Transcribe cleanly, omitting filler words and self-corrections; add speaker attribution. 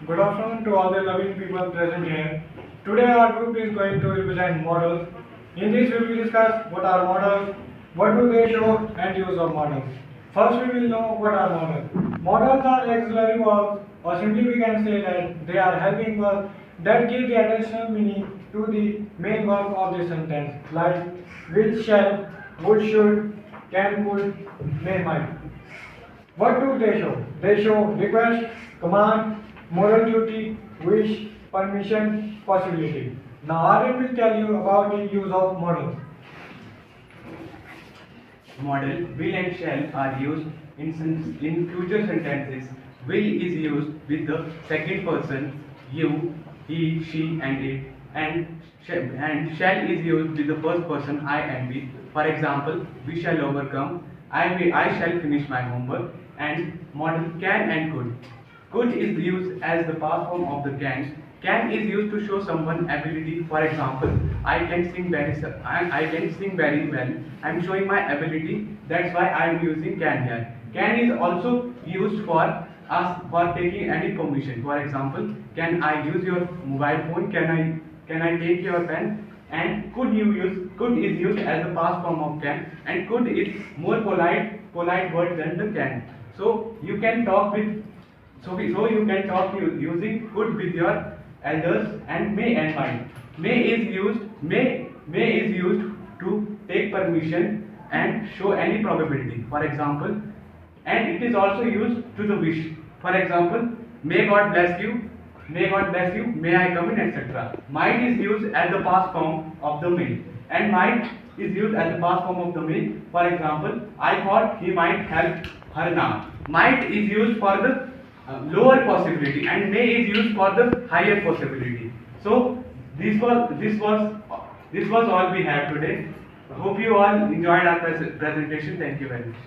Speaker 1: Good afternoon to all the loving people present here. Today our group is going to represent models. In this we will discuss what are models, what do they show and use of models. First we will know what are models. Models are auxiliary verbs, or simply we can say that they are helping verbs that give the additional meaning to the main verb of the sentence, like will, shall, would, should, can, could, may, might. What do they show? They show request, command, moral duty, wish, permission, possibility. Now Aryan will tell you about the use of models.
Speaker 2: Model will and shall are used in future sentences. Will is used with the second person, you, he, she, and it, and shall is used with the first person, I and we. For example, we shall overcome. I shall finish my homework. And model can and could. Could is used as the past form of the can. Can is used to show someone ability. For example, I can sing very well. I am showing my ability. That's why I am using can here. Can is also used for us for taking any permission. For example, can I use your mobile phone? Can I take your pen? And could is used as the past form of can, and could is more polite word than the can. So you can talk with so you can talk using could with your elders, and may and might. May is used to take permission and show any probability. For example, and it is also used to the wish. For example, may God bless you, may I come in, etc. Might is used as the past form of the may, and might is used as the past form of the may. For example, I thought he might help her now. Might is used for the lower possibility, and may is used for the higher possibility. So this was all we have today. Hope you all enjoyed our presentation. Thank you very much.